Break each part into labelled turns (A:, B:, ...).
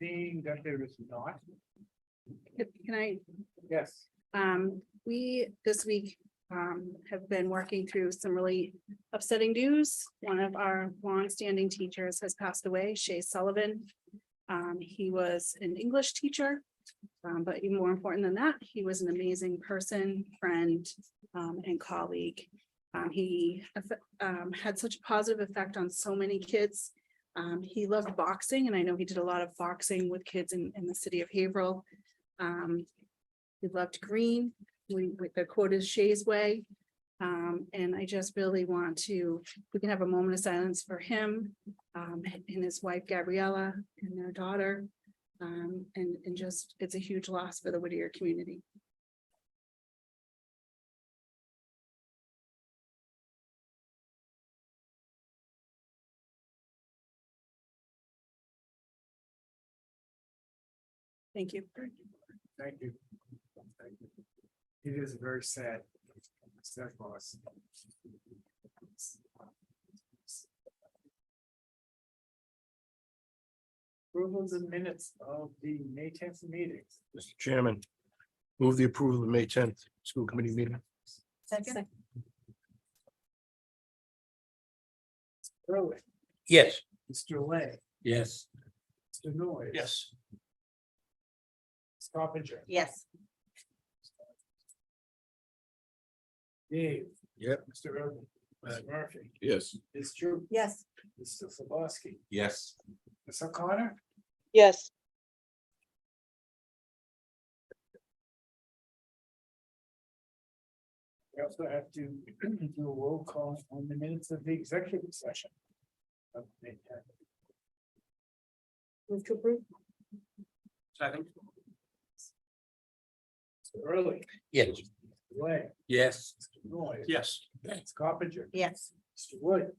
A: Seeing that there is not,
B: Can I,
A: yes,
B: we this week have been working through some really upsetting news. One of our longstanding teachers has passed away, Shay Sullivan. He was an English teacher, but even more important than that, he was an amazing person, friend, and colleague. He had such a positive effect on so many kids. He loved boxing, and I know he did a lot of boxing with kids in the city of Haverhill. He loved green. The quote is Shay's way. And I just really want to, we can have a moment of silence for him, and his wife Gabriella and their daughter. And just, it's a huge loss for the Whittier community. Thank you.
A: thank you. Thank you. It is very sad. Sad loss. Approvals and minutes of the May 10th meetings.
C: Mr. Chairman, move the approval of the May 10th school committee meeting.
B: Second.
A: Early,
C: Yes.
A: Mr. Lay,
C: Yes.
A: Mr. Noyes.
C: Yes.
A: Ms. Coppinger,
B: Yes.
A: Dave.
C: Yep.
A: Mr. Urban, Ms. Murphy,
C: Yes.
A: Ms. Drew,
B: Yes.
A: Mr. Sabosky,
C: Yes.
A: Ms. O'Connor,
D: yes,
A: we also have to do a roll call on the minutes of the executive session. of May 10th.
B: Move to approve.
C: Second.
A: Mr. Early,
C: Yes.
A: Mr. Lay,
C: Yes.
A: Mr. Noyes.
C: Yes.
A: Ms. Coppinger,
B: Yes.
A: Mr. Wood.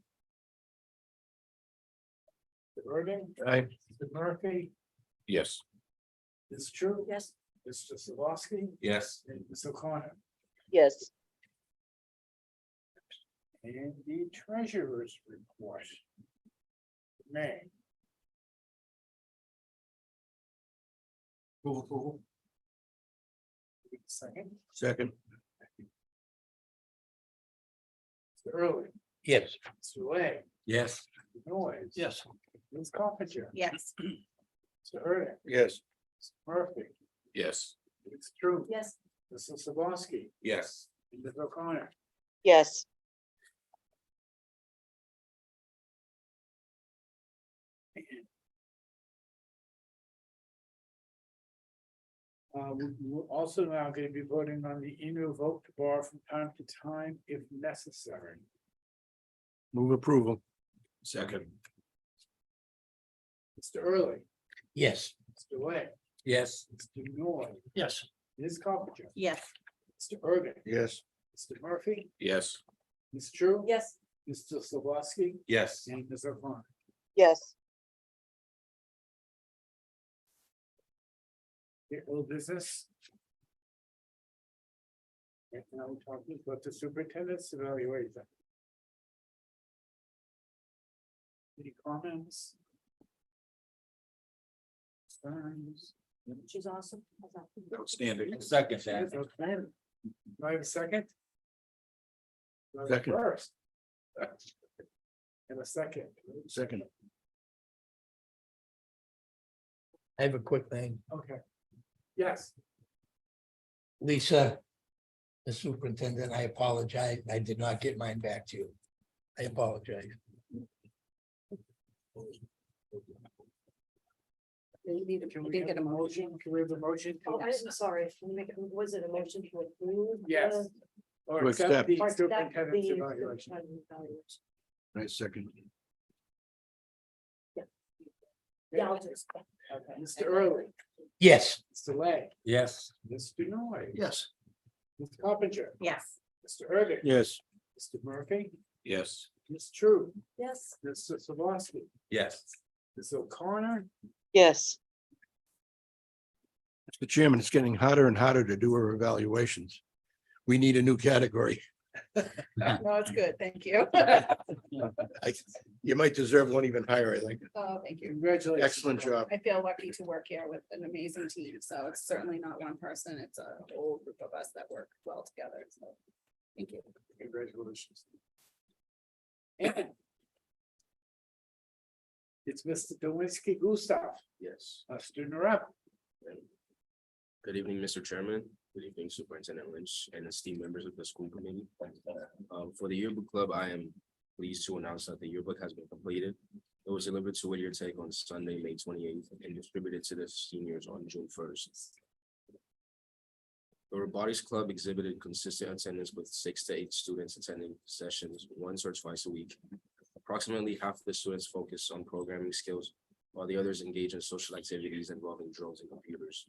A: Mr. Urban,
C: Aye.
A: Mr. Murphy,
C: Yes.
A: Ms. True.
B: Yes.
A: Mr. Sabosky,
C: Yes.
A: and Ms. O'Connor,
D: yes,
A: and the treasurer's report. May.
C: Move approval.
A: Second,
C: Second.
A: Mr. Early,
C: Yes.
A: Mr. Lay,
C: Yes.
A: Mr. Noyes.
C: Yes.
A: Ms. Coppinger,
B: Yes.
A: Mr. Urban,
C: Yes.
A: Mr. Murphy,
C: Yes.
A: Ms. True.
B: Yes.
A: Mr. Sabosky,
C: Yes.
A: and Ms. O'Connor.
D: yes,
A: We're also now going to be voting on the annual vote to borrow from time to time if necessary.
C: Move approval. Second.
A: Mr. Early,
C: Yes.
A: Mr. Lay,
C: Yes.
A: Mr. Noy,
C: Yes.
A: Ms. Coppinger,
B: Yes.
A: Mr. Urban,
C: Yes.
A: Mr. Murphy,
C: Yes.
A: Ms. True.
B: Yes.
A: Mr. Slavoski,
C: Yes.
A: and Ms. O'Connor.
D: yes,
A: The old business. Right now we're talking about the superintendent's evaluation. Any comments? Concerns?
B: She's awesome.
C: Outstanding. Second.
A: Yes, okay. Do I have a second? Do I have a
C: Second.
A: First. And a second.
C: Second.
E: I have a quick thing.
A: Okay. Yes,
E: Lisa, the superintendent, I apologize. I did not get mine back to you. I apologize.
A: can we get a motion? Can we have a motion?
F: Oh, I'm sorry, can you make it, was it a motion to approve?
A: Yes. Or
C: To
A: accept
C: accept.
A: the
F: Or accept
A: superintendent's
F: the
A: evaluation.
F: superintendent evaluation?
C: Nice second.
F: Yeah, I'll just.
A: Okay. Mr. Early,
E: Yes.
A: Mr. Lay,
C: Yes.
A: Mr. Noy.
C: Yes.
A: Mr. Coppinger,
B: Yes.
A: Mr. Urban.
C: Yes.
A: Mr. Murphy,
C: Yes.
A: Ms. True,
F: Yes,
A: Mr. Savosky,
C: Yes.
A: Ms. O'Connor,
D: yes,
C: Mr. Chairman, it's getting harder and harder to do our evaluations. We need a new category.
B: No, it's good, thank you.
C: You might deserve one even higher, I think.
B: Oh, thank you.
A: Congratulations.
C: Excellent job.
B: I feel lucky to work here with an amazing team, so it's certainly not one person, it's a whole group of us that work well together, so. Thank you.
A: Congratulations. And it's Mr. Dolinsky Gustav,
G: Yes.
A: a student rep.
G: Good evening, Mr. Chairman. Good evening, Superintendent Lynch and esteemed members of the school committee. For the yearbook club, I am pleased to announce that the yearbook has been completed. It was delivered to Whittier Tech on Sunday, May 28th, and distributed to the seniors on June 1st. The robotics club exhibited consistent attendance with 6 to 8 students attending sessions once or twice a week. Approximately half of the students focus on programming skills, while the others engage in social activities involving drones and computers.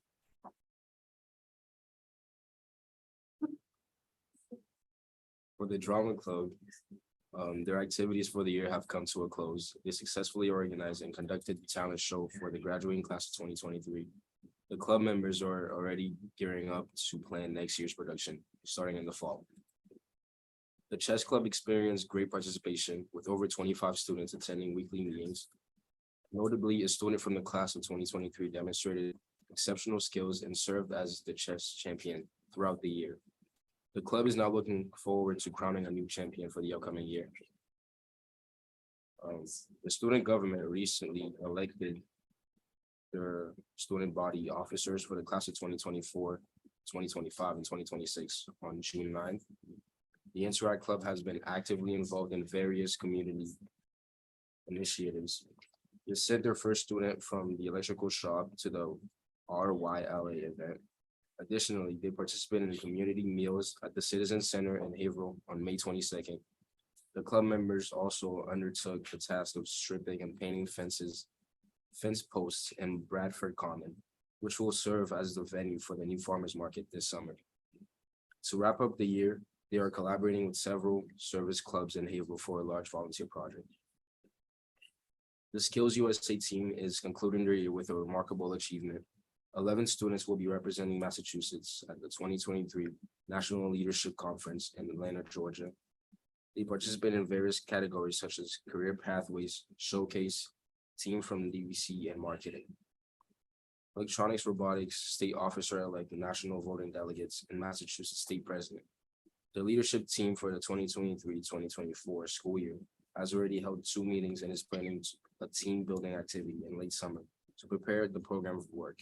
G: For the drama club, their activities for the year have come to a close. They successfully organized and conducted the talent show for the graduating class of 2023. The club members are already gearing up to plan next year's production, starting in the fall. The chess club experienced great participation with over 25 students attending weekly meetings. Notably, a student from the class of 2023 demonstrated exceptional skills and served as the chess champion throughout the year. The club is now looking forward to crowning a new champion for the upcoming year. The student government recently elected their student body officers for the class of 2024, 2025, and 2026 on June 9th. The Interact Club has been actively involved in various community initiatives. They sent their first student from the electrical shop to the RYLA event. Additionally, they participated in community meals at the Citizen Center in Haverhill on May 22nd. The club members also undertook the task of stripping and painting fence posts in Bradford Common, which will serve as the venue for the new farmers market this summer. To wrap up the year, they are collaborating with several service clubs in Haverhill for a large volunteer project. The Skills USA team is concluding their year with a remarkable achievement. 11 students will be representing Massachusetts at the 2023 National Leadership Conference in Atlanta, Georgia. They participate in various categories such as career pathways, showcase, team from DVC, and marketing. Electronics Robotics State Officer-elect, National Voting Delegates, and Massachusetts State President. The leadership team for the 2023-2024 school year has already held 2 meetings and is planning a team building activity in late summer to prepare the program for work.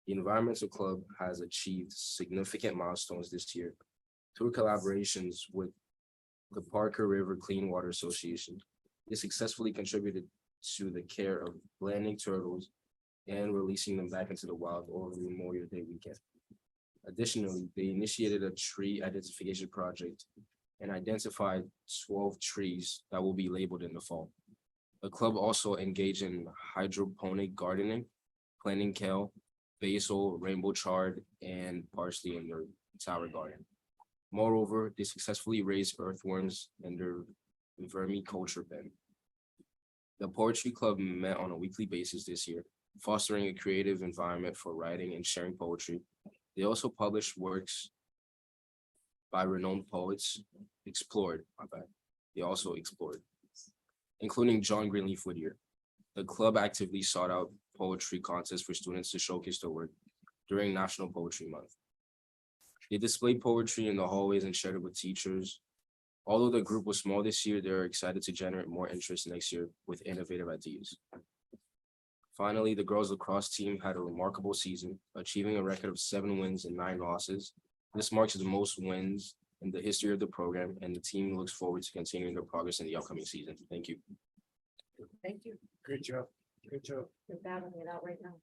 G: The Environmental Club has achieved significant milestones this year through collaborations with the Parker River Clean Water Association. They successfully contributed to the care of landing turtles and releasing them back into the wild over Memorial Day weekend. Additionally, they initiated a tree identification project and identified 12 trees that will be labeled in the fall. The club also engaged in hydroponic gardening, planting kale, basil, rainbow chard, and parsley in their tower garden. Moreover, they successfully raised earthworms in their vermiculture bin. The Poetry Club met on a weekly basis this year, fostering a creative environment for writing and sharing poetry. They also published works by renowned poets, including John Greenleaf Whittier. The club actively sought out poetry contests for students to showcase their work during National Poetry Month. They displayed poetry in the hallways and shared it with teachers. Although the group was small this year, they're excited to generate more interest next year with innovative ideas. Finally, the girls lacrosse team had a remarkable season, achieving a record of 7 wins and 9 losses. This marks the most wins in the history of the program, and the team looks forward to continuing their progress in the upcoming season. Thank you.
B: Thank you.
A: Great job. Good job.
F: You're battling it out right now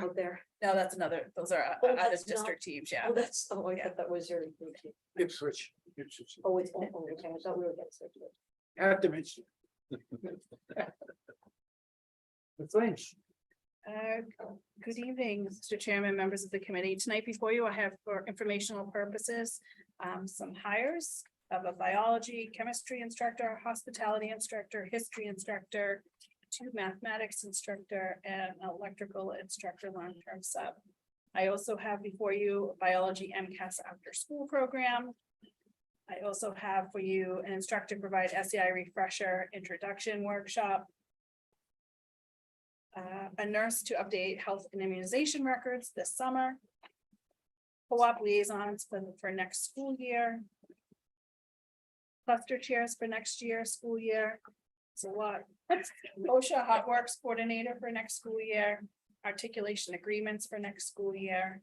F: out there.
B: No, that's another, those are
F: Oh,
B: out of
F: that's not-
B: district teams, yeah.
F: Oh, that's, oh, I thought that was your.
A: Ipswich. Ipswich.
F: Oh, it's, oh, okay, I thought we were getting started.
A: Have to mention. Ms. Lynch.
B: Good evening, Mr. Chairman, members of the committee. Tonight before you, I have for informational purposes, some hires of a biology, chemistry instructor, hospitality instructor, history instructor, 2 mathematics instructor, and electrical instructor long-term sub. I also have before you a biology MCAS after school program, I also have for you an instructor provide SEI refresher introduction workshop. A nurse to update health and immunization records this summer. Co-op liaisons for next school year. Cluster chairs for next year, school year. It's a lot. OSHA Hot Works coordinator for next school year. Articulation agreements for next school year.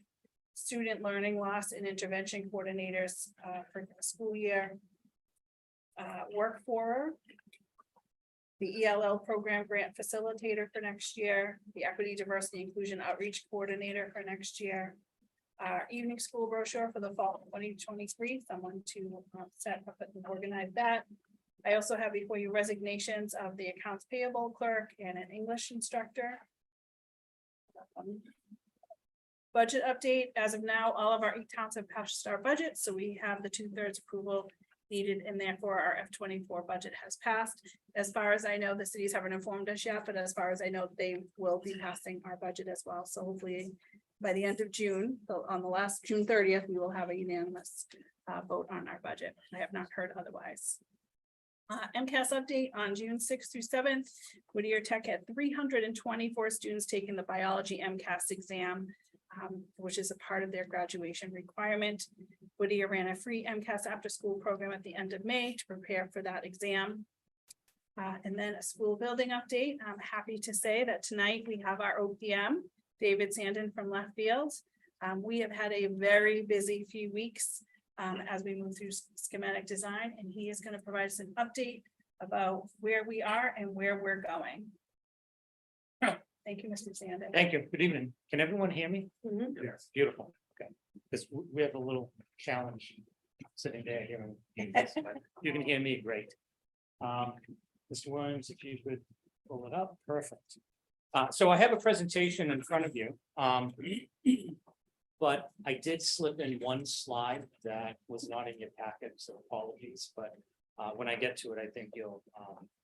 B: Student learning loss and intervention coordinators for the school year. Work for the ELL program grant facilitator for next year, the equity diversity inclusion outreach coordinator for next year. Our evening school brochure for the fall 2023, someone to set up and organize that. I also have before you resignations of the accounts payable clerk and an English instructor. Budget update, as of now, all of our 8 towns have passed our budget, so we have the 2/3 approval needed, and therefore our F-24 budget has passed. As far as I know, the cities haven't informed us yet, but as far as I know, they will be passing our budget as well. So hopefully by the end of June, so on the last June 30th, we will have a unanimous vote on our budget. I have not heard otherwise. MCAS update on June 6th through 7th. Whittier Tech had 324 students taking the biology MCAS exam, which is a part of their graduation requirement. Whittier ran a free MCAS after school program at the end of May to prepare for that exam. And then a school building update. I'm happy to say that tonight we have our OPM, David Sandin from Left Field. We have had a very busy few weeks as we move through schematic design, and he is going to provide us an update about where we are and where we're going. Thank you, Mr. Sandin.
H: Thank you. Good evening. Can everyone hear me?
A: Yes.
H: Beautiful. Okay. Because we have a little challenge sitting there hearing this, but you can hear me great. Mr. Williams, if you could pull it up, perfect. So I have a presentation in front of you. But I did slip in one slide that was not in your packet, so apologies, but when I get to it, I think you'll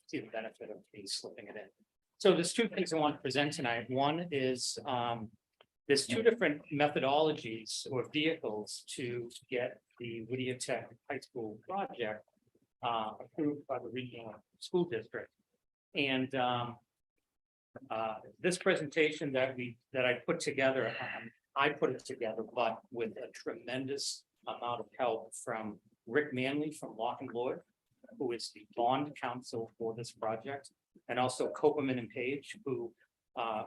H: see the benefit of me slipping it in. So there's 2 things I want to present tonight. One is there's 2 different methodologies or vehicles to get the Whittier Tech High School project approved by the regional school district. And this presentation that I put together, I put it together, but with a tremendous amount of help from Rick Manley from Lock and Lord, who is the bond counsel for this project, and also Copeland and Page, who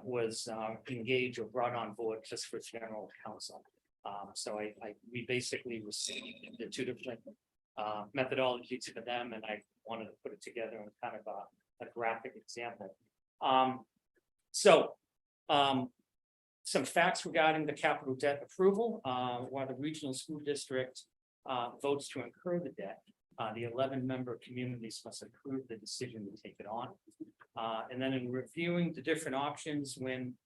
H: was engaged or brought on board just for general counsel. So we basically received the 2 different methodologies for them, and I wanted to put it together in kind of a graphic example. Some facts regarding the capital debt approval. While the regional school district votes to incur the debt, the 11-member communities must approve the decision to take it on. And then in reviewing the different options, when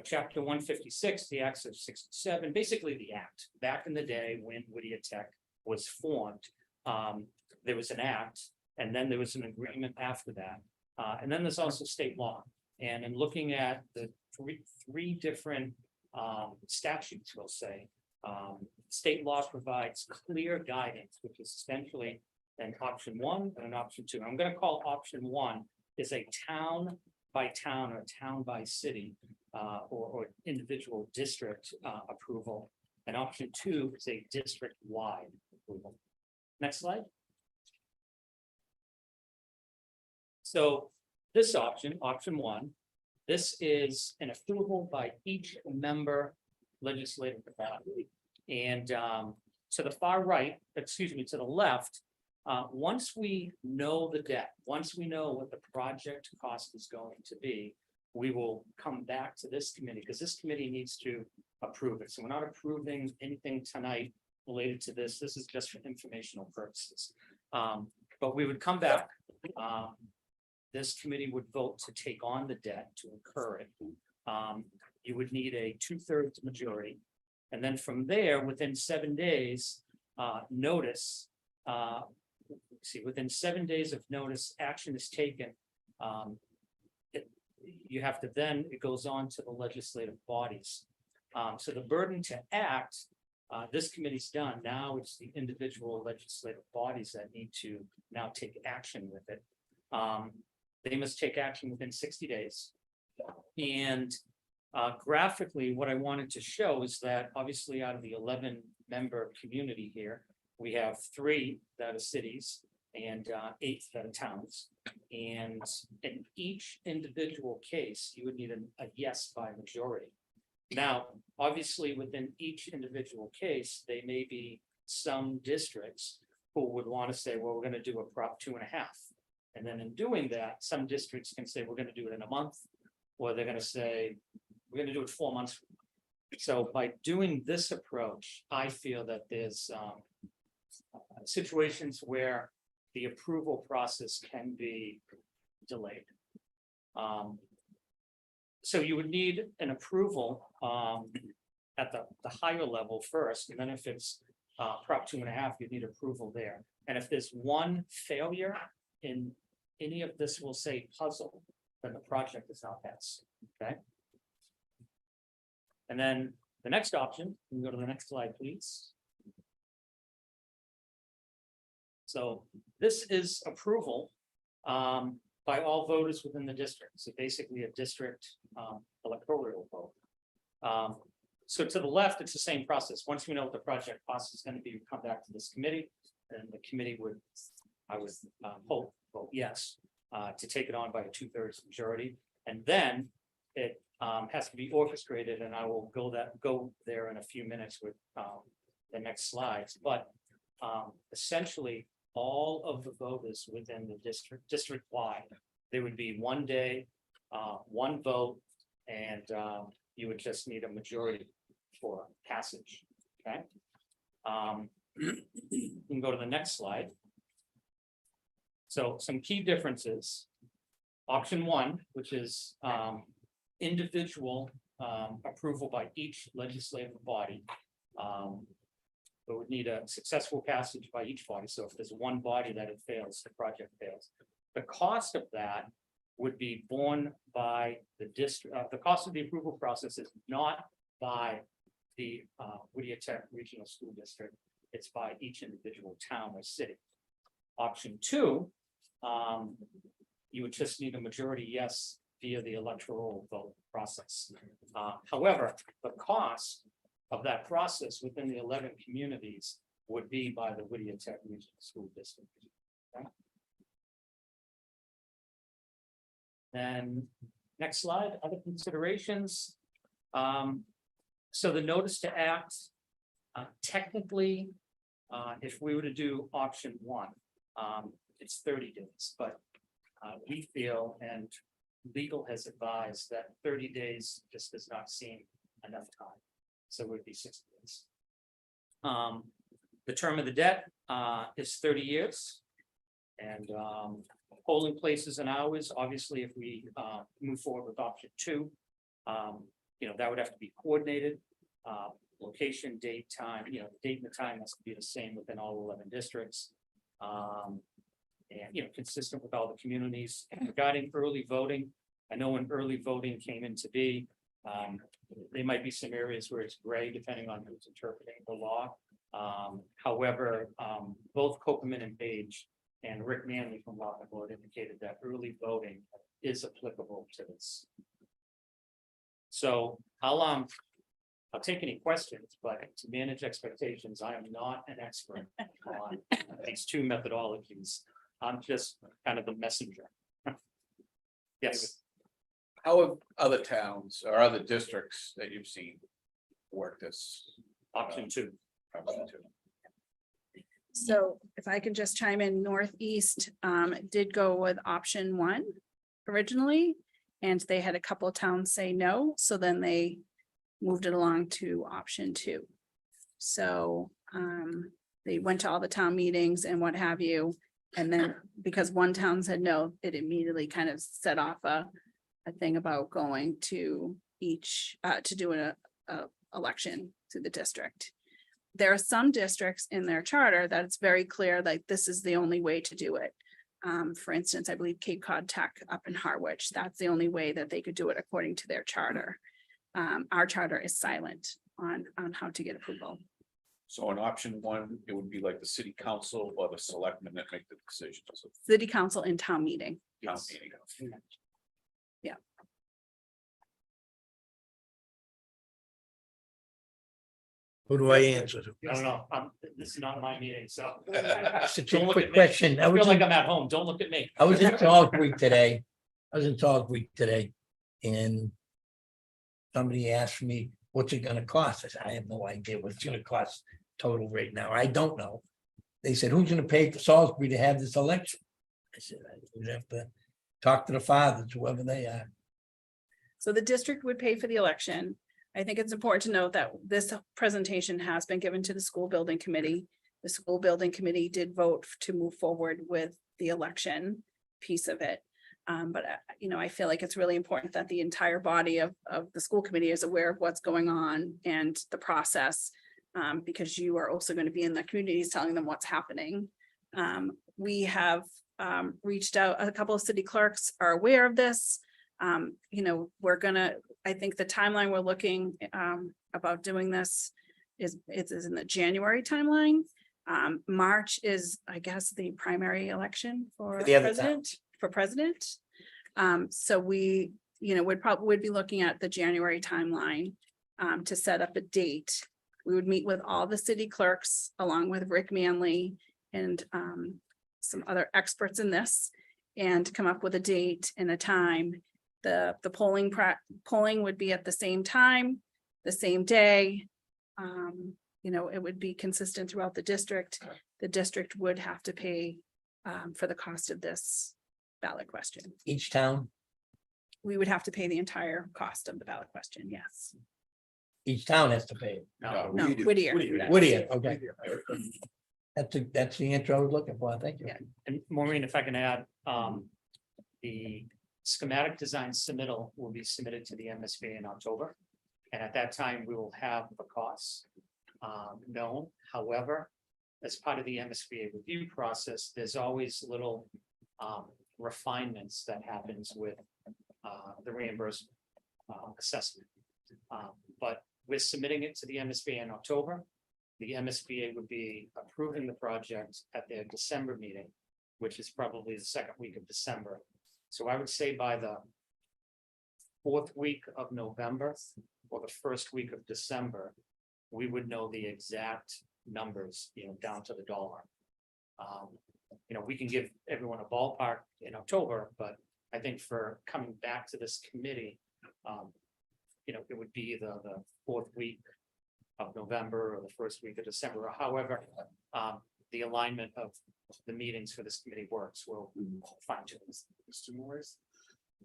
H: Chapter 156, the Acts of 67, basically the act. Back in the day when Whittier Tech was formed, there was an act, and then there was an agreement after that. And then there's also state law. And in looking at the three different statutes, we'll say, state law provides clear guidance, which is essentially an option 1 and an option 2. I'm going to call option 1 is a town by town or town by city or individual district approval. And option 2 is a district wide approval. Next slide. So this option, option 1, this is an approval by each member legislative body. And to the far right, to the left, once we know the debt, once we know what the project cost is going to be, we will come back to this committee because this committee needs to approve it. So we're not approving anything tonight related to this. This is just for informational purposes. But we would come back. This committee would vote to take on the debt, to incur it. You would need a 2/3 majority. And then from there, within 7 days, notice, within 7 days of notice, action is taken. You have to then, it goes on to the legislative bodies. So the burden to act This committee's done. Now it's the individual legislative bodies that need to now take action with it. They must take action within 60 days. And graphically, what I wanted to show is that obviously out of the 11-member community here, we have 3 that are cities and 8 that are towns. And in each individual case, you would need a yes by majority. Now, obviously, within each individual case, they may be some districts who would want to say, well, we're going to do a Prop 2.5. And then in doing that, some districts can say, we're going to do it in a month, or they're going to say, we're going to do it 4 months. So by doing this approach, I feel that there's situations where the approval process can be delayed. So you would need an approval at the higher level first, and then if it's Prop 2.5, you need approval there. And if there's one failure in any of this, will say puzzle, then the project is not passed. Okay. And then the next option, we can go to the next slide, please. So this is approval by all voters within the district. So basically a district electoral vote. So to the left, it's the same process. Once we know what the project cost is going to be, we come back to this committee, and the committee would, I would hope, vote yes, to take it on by a 2/3 majority. And then it has to be orchestrated, and I will go there in a few minutes with the next slides. But essentially, all of the voters within the district-wide, there would be one day, one vote, and you would just need a majority for passage. Okay. You can go to the next slide. So some key differences. Option 1, which is individual approval by each legislative body. But would need a successful passage by each body. So if there's one body that it fails, the project fails. The cost of that would be borne by the district. The cost of the approval process is not by the Whittier Tech Regional School District. It's by each individual town or city. Option 2, you would just need a majority yes via the electoral vote process. However, the cost of that process within the 11 communities would be by the Whittier Tech Regional School District. Okay. And next slide, other considerations. So the notice to act, technically, if we were to do option 1, it's 30 days, but we feel, and legal has advised, that 30 days just does not seem enough time. So it would be 60 days. The term of the debt is 30 years. And polling places and hours, obviously, if we move forward with option 2, that would have to be coordinated. Location, date, time, the date and the time has to be the same within all 11 districts. And consistent with all the communities. And regarding early voting, I know when early voting came into be, there might be some areas where it's gray depending on who's interpreting the law. However, both Copeman and Page and Rick Manley from Law Board indicated that early voting is applicable to this. So I'll take any questions, but to manage expectations, I am not an expert on these two methodologies. I'm just kind of the messenger. Yes.
I: How have other towns or other districts that you've seen work this?
H: Option 2.
I: Option 2?
B: So if I could just chime in, Northeast did go with option 1 originally, and they had a couple of towns say no, so then they moved it along to option 2. So they went to all the town meetings and what have you, and then because one town said no, it immediately kind of set off a thing about going to each to do a election to the district. There are some districts in their charter that it's very clear, like this is the only way to do it. For instance, I believe Cape Cod Tech up in Harwich, that's the only way that they could do it according to their charter. Our charter is silent on how to get approval.
I: So in option one, it would be like the city council or the selectmen that make the decisions.
B: City council and town meeting.
I: Town
H: Yes.
I: meeting.
C: Who do I answer to?
H: I don't know, this is not my meeting, so.
E: Just a
H: Don't look
E: quick
H: at me.
E: question.
H: I feel like I'm at home, don't look at me.
E: I was in Salisbury today. And somebody asked me, what's it gonna cost? I said, I have no idea what it's gonna cost total right now. I don't know. They said, who's gonna pay for Salisbury to have this election? I said, I would have to talk to the fathers, whoever they are.
B: So the district would pay for the election. I think it's important to note that this presentation has been given to the school building committee. The school building committee did vote to move forward with the election piece of it. But I feel like it's really important that the entire body of the school committee is aware of what's going on and the process. Because you are also going to be in the communities telling them what's happening. We have reached out, a couple of city clerks are aware of this. I think the timeline we're looking about doing this is in the January timeline. March is, I guess, the primary election for
E: the other town.
B: president. So we, would be looking at the January timeline to set up a date. We would meet with all the city clerks along with Rick Manley and some other experts in this and come up with a date and a time. The polling would be at the same time, the same day. It would be consistent throughout the district. The district would have to pay for the cost of this ballot question.
E: Each town,
B: We would have to pay the entire cost of the ballot question, yes.
E: each town has to pay.
H: No,
B: No,
C: We do.
B: Whittier.
E: Whittier, okay. That's the answer I was looking for. Thank you.
B: Yeah.
H: and Maureen, if I can add, the schematic design submittal will be submitted to the MSBA in October. And at that time, we will have the costs known. However, as part of the MSBA review process, there's always little refinements that happens with the reimbursement assessment. But we're submitting it to the MSBA in October. The MSBA would be approving the project at their December meeting, which is probably the second week of December. So I would say by the fourth week of November or the first week of December, we would know the exact numbers, down to the dollar. We can give everyone a ballpark in October, but I think for coming back to this committee, it would be the fourth week of November or the first week of December, or however, the alignment of the meetings for this committee works. We'll fine tune this. Mr. Morris?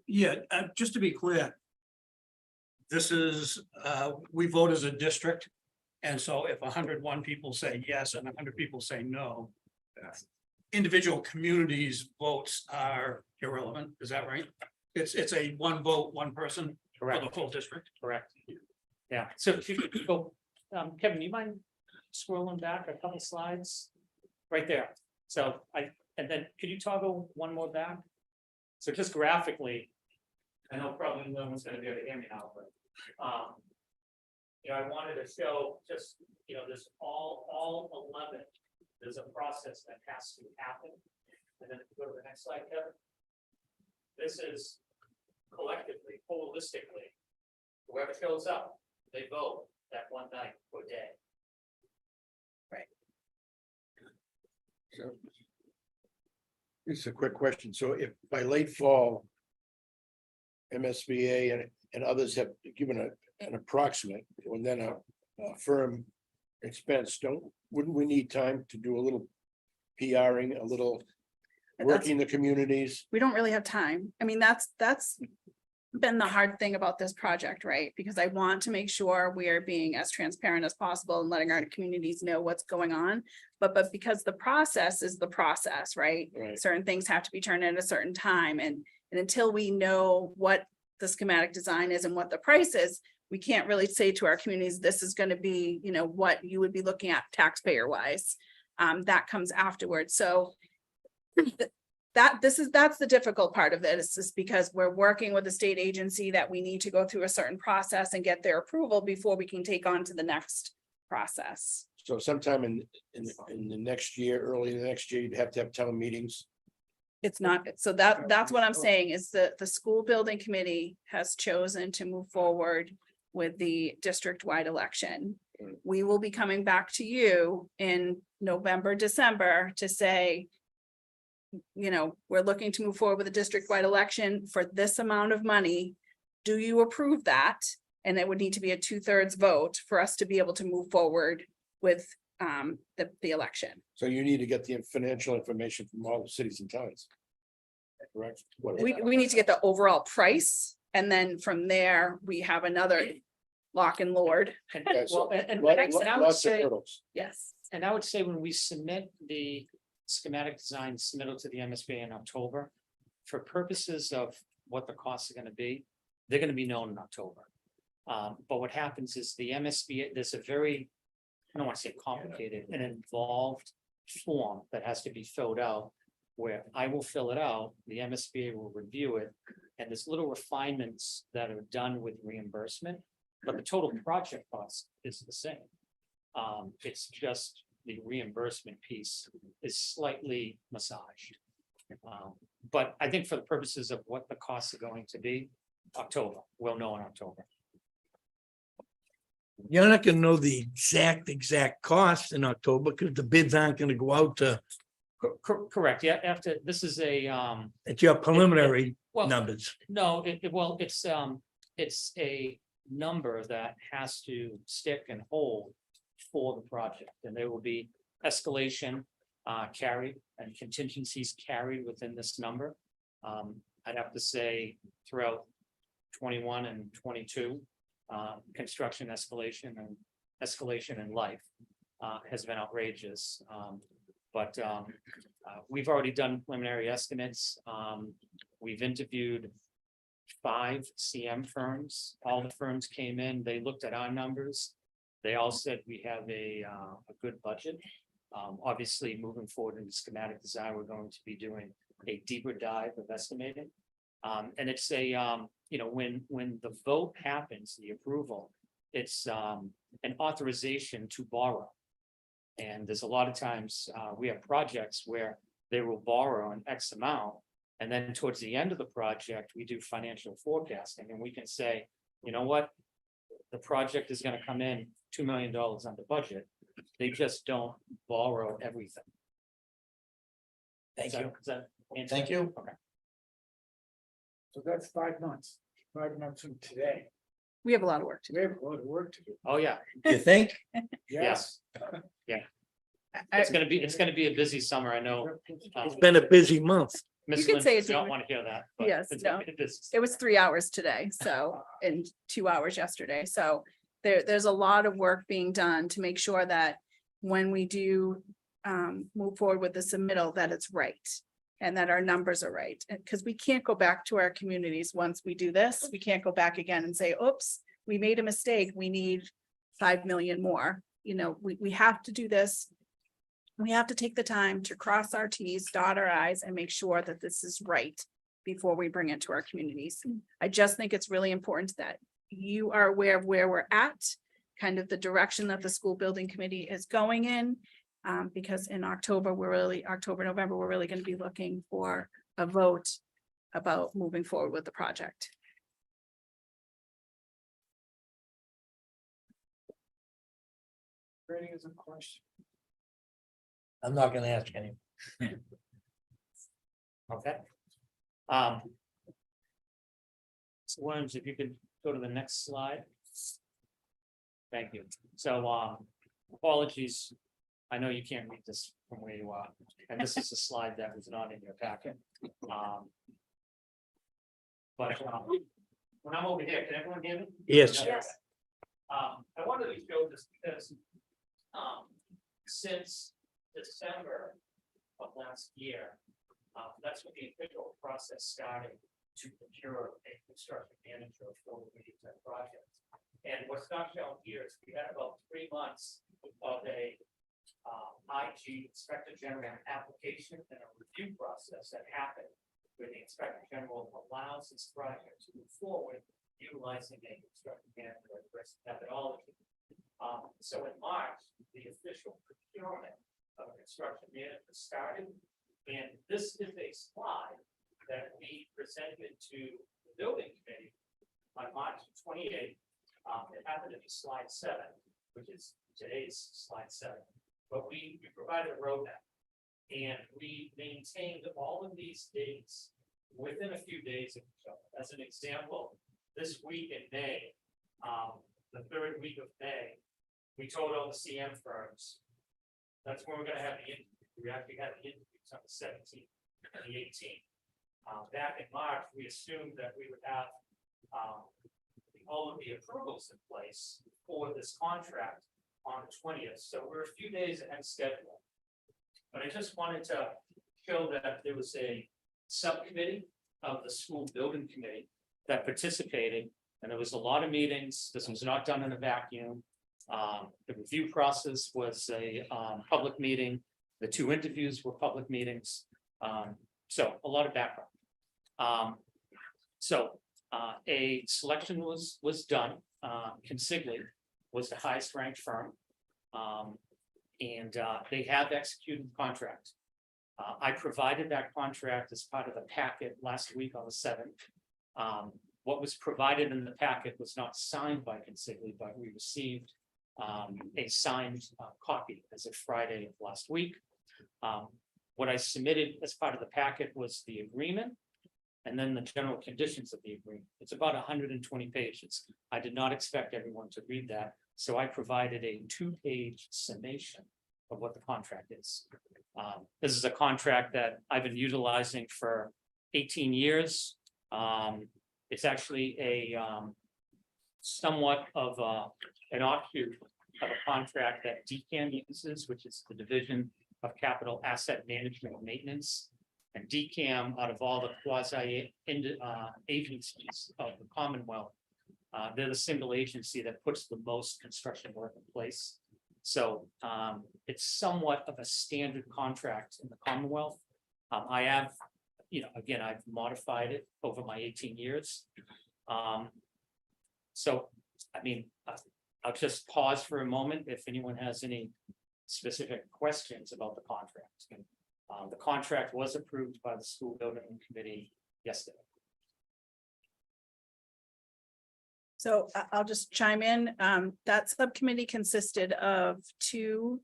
J: Yeah, just to be clear. This is, we vote as a district. And so if 101 people say yes and 100 people say no. Individual communities' votes are irrelevant, is that right? It's a one vote, one person for the whole district.
H: Correct. Yeah, so if you could go, Kevin, you mind scrolling back a couple slides? Right there. So and then could you toggle one more back? So just graphically, I know probably no one's gonna be able to hear me now, but I wanted to show just, this all 11. There's a process that has to happen. And then if you go to the next slide, Kevin. This is collectively, holistically, whoever shows up, they vote that one night or day.
C: So, it's a quick question. So if by late fall, MSBA and others have given an approximate, and then a firm expense, wouldn't we need time to do a little PRing, a little working the communities?
B: We don't really have time. I mean, that's been the hard thing about this project, right? Because I want to make sure we are being as transparent as possible and letting our communities know what's going on. But because the process is the process, right?
C: Right.
B: Certain things have to be turned in at a certain time. And until we know what the schematic design is and what the price is, we can't really say to our communities, this is going to be, what you would be looking at taxpayer wise. That comes afterwards. So that's the difficult part of it. It's just because we're working with a state agency that we need to go through a certain process and get their approval before we can take on to the next process.
C: So sometime in the next year, early in the next year, you'd have to have town meetings.
B: It's not, so that's what I'm saying is that the school building committee has chosen to move forward with the district-wide election. We will be coming back to you in November, December to say, you know, we're looking to move forward with a district-wide election for this amount of money. Do you approve that? And it would need to be a 2/3 vote for us to be able to move forward with the election.
C: So you need to get the financial information from all the cities and towns. Correct? What-
B: We need to get the overall price, and then from there, we have another lock and lord.
C: Okay, so
H: Well, and
C: lot-
H: and I would
C: lots of
H: say,
C: hurdles.
B: Yes.
H: and I would say when we submit the schematic design submittal to the MSBA in October, for purposes of what the costs are gonna be, they're gonna be known in October. But what happens is the MSBA, there's a very, I don't wanna say complicated, an involved form that has to be filled out, where I will fill it out, the MSBA will review it, and there's little refinements that are done with reimbursement, but the total project cost is the same. It's just the reimbursement piece is slightly massaged. But I think for the purposes of what the costs are going to be, October, we'll know in October.
E: You're not gonna know the exact cost in October because the bids aren't gonna go out to,
H: Correct, yeah, after, this is a,
E: it's your preliminary
H: well,
E: numbers.
H: no, well, it's a number that has to stick and hold for the project, and there will be escalation carried and contingencies carried within this number. I'd have to say throughout 21 and 22, construction escalation in life has been outrageous. But we've already done preliminary estimates. We've interviewed 5 CM firms. All the firms came in, they looked at our numbers. They all said we have a good budget. Obviously, moving forward in the schematic design, we're going to be doing a deeper dive of estimating. And it's a, you know, when the vote happens, the approval, it's an authorization to borrow. And there's a lot of times, we have projects where they will borrow an X amount. And then towards the end of the project, we do financial forecasting and we can say, you know what? The project is gonna come in $2 million under budget. They just don't borrow everything.
E: Thank you.
H: Does that answer?
E: Thank you.
H: Okay.
A: So that's 5 months, 5 months from today.
B: We have a lot of work to
A: We have a lot of work to do.
H: Oh, yeah,
E: You think?
H: yes.
B: do.
H: It's gonna be a busy summer, I know.
E: It's been a busy month.
H: Ms.
B: You can say
H: Lynch
B: it's
H: does not
B: even-
H: want to hear that. but
B: Yes,
H: it's
B: no.
H: gonna be a busy
B: It was 3 hours today, so, and 2 hours yesterday, so there's a lot of work being done to make sure that when we do move forward with the submittal, that it's right. And that our numbers are right, because we can't go back to our communities once we do this, we can't go back again and say, oops, we made a mistake, we need 5 million more, you know, we have to do this. We have to take the time to cross our Ts, dot our Is, and make sure that this is right before we bring it to our communities. I just think it's really important that you are aware of where we're at, kind of the direction that the school building committee is going in. Because in October, November, we're really going to be looking for a vote about moving forward with the project.
A: Grading is a question.
E: I'm not gonna ask any.
H: Okay. So Williams, if you could go to the next slide. Thank you. So, apologies. I know you can't read this from where you are, and this is a slide that was not in your packet. But when I'm over here, can everyone hear me?
E: Yes.
F: Yes.
H: I wanted to show this because since December of last year, that's when the official process started to procure a construction manager for the Tech project. And what's not shown here is we had about 3 months of a IG Inspector General application and a review process that happened where the Inspector General allows this project to move forward utilizing a construction manager risk methodology. So in March, the official procurement of construction management started. And this is a slide that we presented to the building committee on March 28th. It happened to be slide 7, which is today's slide 7. But we provided a roadmap. And we maintained all of these dates within a few days of each other. As an example, this week in May, the 3rd week of May, we told all the CM firms, that's when we're gonna have the interview. We actually had the interviews on the 17th and the 18th. Back in March, we assumed that we would have all of the approvals in place for this contract on the 20th. So we're a few days ahead of schedule. But I just wanted to show that there was a subcommittee of the school building committee that participated, and there was a lot of meetings. This was not done in a vacuum. The review process was a public meeting. The 2 interviews were public meetings. So a lot of background. A selection was done. Consigli was the highest ranked firm. And they have executed the contract. I provided that contract as part of the packet last week on the 7th. What was provided in the packet was not signed by Consigli, but we received a signed copy as of Friday of last week. What I submitted as part of the packet was the agreement and then the general conditions of the agreement. It's about 120 pages. I did not expect everyone to read that. So I provided a 2-page summation of what the contract is. This is a contract that I've been utilizing for 18 years. It's actually a somewhat of an offshoot of a contract that DCAM uses, which is the Division of Capital Asset Management and Maintenance. And DCAM, out of all the quasi agencies of the Commonwealth, they're the single agency that puts the most construction work in place. So it's somewhat of a standard contract in the Commonwealth. I have, again, I've modified it over my 18 years. So, I mean, I'll just pause for a moment if anyone has any specific questions about the contract. The contract was approved by the school building committee yesterday.
B: So I'll just chime in. That subcommittee consisted of 2,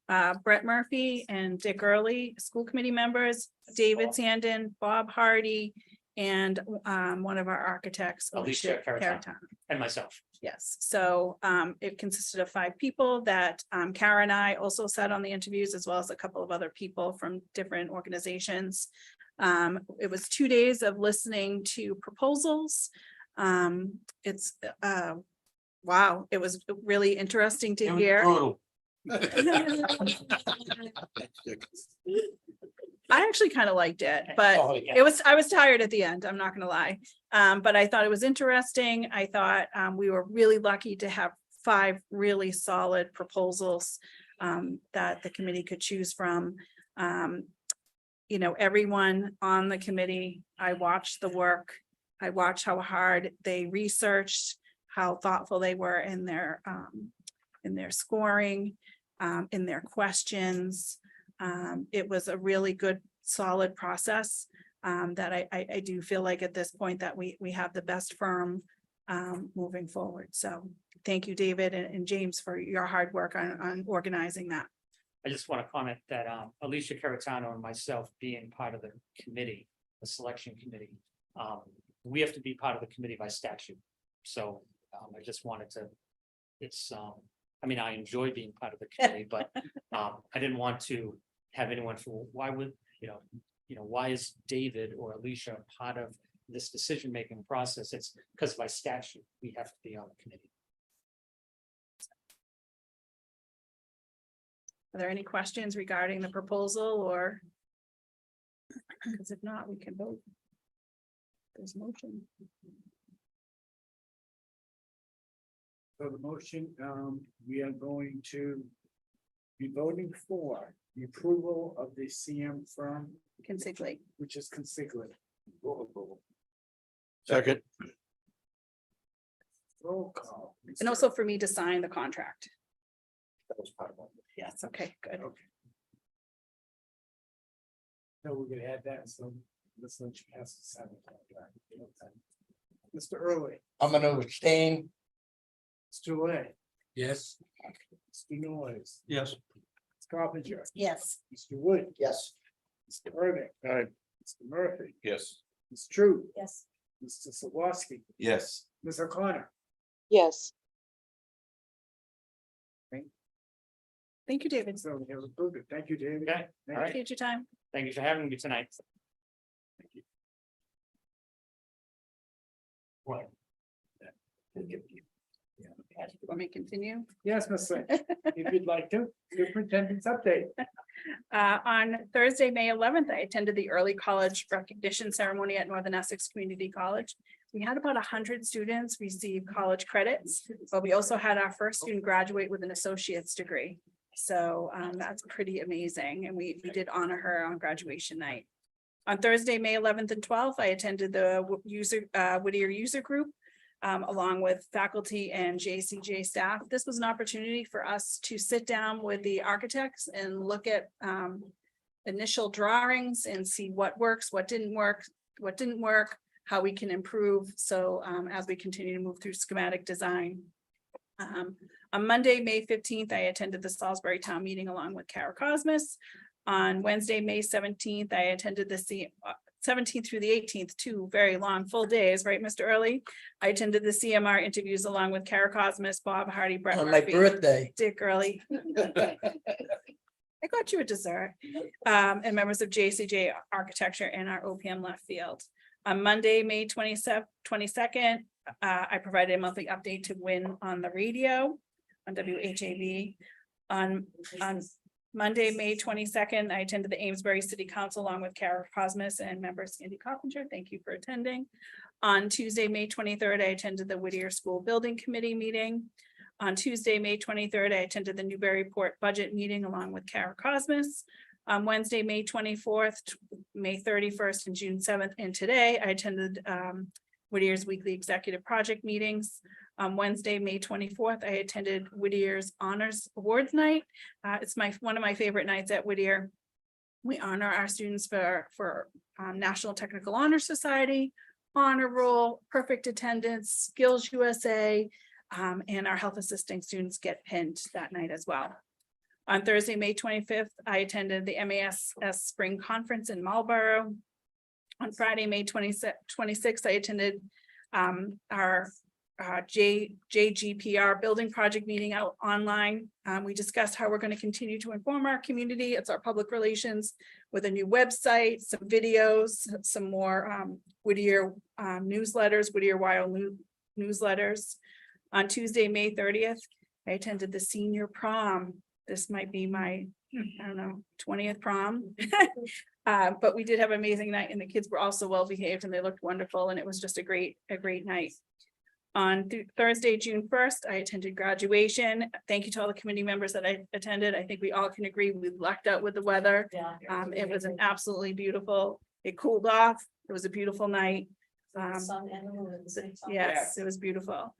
B: Brett Murphy and Dick Early, school committee members, David Sandin, Bob Hardy, and one of our architects,
H: Alicia Caratano, and myself.
B: Yes, so it consisted of 5 people that Kara and I also sat on the interviews, as well as a couple of other people from different organizations. It was 2 days of listening to proposals. It's wow, it was really interesting to hear. I actually kind of liked it, but I was tired at the end. I'm not gonna lie. But I thought it was interesting. I thought we were really lucky to have 5 really solid proposals that the committee could choose from. Everyone on the committee, I watched the work. I watched how hard they researched, how thoughtful they were in their scoring, in their questions. It was a really good, solid process that I do feel like at this point that we have the best firm moving forward. So thank you, David and James, for your hard work on organizing that.
H: I just want to comment that Alicia Caratano and myself being part of the committee, the selection committee, we have to be part of the committee by statute. So I just wanted to, I mean, I enjoy being part of the committee, but I didn't want to have anyone feel, why would, why is David or Alicia part of this decision-making process? It's because by statute, we have to be on the committee.
B: Are there any questions regarding the proposal or? Because if not, we can vote. There's motion.
A: So the motion, we are going to be voting for the approval of the CM firm,
B: Consigli.
A: which is Consigli.
C: Second.
A: Roll call.
B: And also for me to sign the contract.
C: That was part of it.
B: Yes, okay, good.
A: So we're gonna add that, so let's let you pass the sign. Mr. Early,
E: I'm gonna abstain.
A: Mr. Lay,
E: Yes.
A: Mr. Noyes,
J: Yes.
A: Ms. Carpenter,
F: Yes.
A: Mr. Wood,
E: Yes.
A: Mr. Irving,
C: All right,
A: Mr. Murphy,
I: Yes.
A: Ms. True,
F: Yes.
A: Mr. Sawatsky,
I: Yes.
A: Ms. O'Connor.
D: yes,
B: Thank you, David.
A: So we have approved it. Thank you, David.
H: Okay, all right.
B: Appreciate your time.
H: Thank you for having me tonight.
B: Want me to continue?
A: Yes, Ms. Lynch, if you'd like to, superintendent's update.
B: On Thursday, May 11th, I attended the early college recognition ceremony at Northern Essex Community College. We had about 100 students receive college credits, but we also had our first student graduate with an associate's degree. So that's pretty amazing. And we did honor her on graduation night. On Thursday, May 11th and 12th, I attended the Whittier user group along with faculty and JCJ staff. This was an opportunity for us to sit down with the architects and look at initial drawings and see what works, what didn't work, how we can improve. So as we continue to move through schematic design. On Monday, May 15th, I attended the Salisbury Town Meeting along with Kara Cosmas. On Wednesday, May 17th, I attended the 17th through the 18th, 2 very long full days, right, Mr. Early? I attended the CMR interviews along with Kara Cosmas, Bob Hardy, Brett
E: On my
B: Murphy,
E: birthday.
B: Dick Early. I got you a dessert. And members of JCJ Architecture and our OPM left field. On Monday, May 22nd, I provided a monthly update to Win on the radio on WHAV. On Monday, May 22nd, I attended the Amesbury City Council along with Kara Cosmas and members Andy Coppinger. Thank you for attending. On Tuesday, May 23rd, I attended the Whittier School Building Committee meeting. On Tuesday, May 23rd, I attended the Newburyport Budget meeting along with Kara Cosmas. On Wednesday, May 24th, May 31st, and June 7th, and today I attended Whittier's weekly executive project meetings. On Wednesday, May 24th, I attended Whittier's Honors Awards Night. It's one of my favorite nights at Whittier. We honor our students for National Technical Honor Society, Honor Roll, Perfect Attendance, Skills USA, and our health assisting students get pinned that night as well. On Thursday, May 25th, I attended the MASS Spring Conference in Marlborough. On Friday, May 26th, I attended our JGPR building project meeting out online. We discussed how we're going to continue to inform our community. It's our public relations with a new website, some videos, some more Whittier newsletters, Whittier Wild newsletters. On Tuesday, May 30th, I attended the senior prom. This might be my, I don't know, 20th prom. But we did have an amazing night and the kids were also well behaved and they looked wonderful and it was just a great night. On Thursday, June 1st, I attended graduation. Thank you to all the committee members that I attended. I think we all can agree we lucked out with the weather.
F: Yeah.
B: It was an absolutely beautiful, it cooled off. It was a beautiful night.
F: Sun and the moon at the same time.
B: Yes, it was beautiful.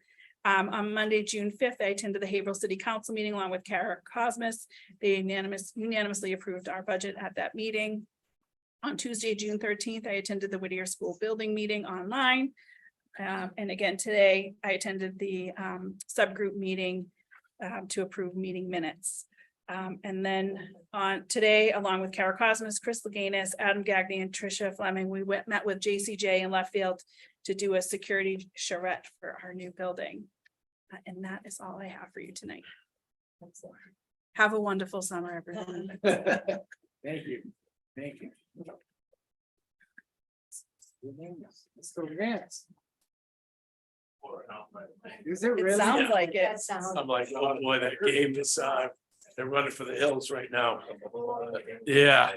B: On Monday, June 5th, I attended the Haverhill City Council meeting along with Kara Cosmas. They unanimously approved our budget at that meeting. On Tuesday, June 13th, I attended the Whittier School Building meeting online. And again, today I attended the subgroup meeting to approve meeting minutes. And then on today, along with Kara Cosmas, Chris Laganis, Adam Gagny, and Tricia Fleming, we met with JCJ in left field to do a security charrette for our new building. And that is all I have for you tonight. Have a wonderful summer, everyone.
A: Thank you. Thank you. Let's go Vance. Is it
B: It
A: really?
B: sounds like it.
F: That sounds.
K: I'm like, oh boy, that game is, they're running for the hills right now. Yeah.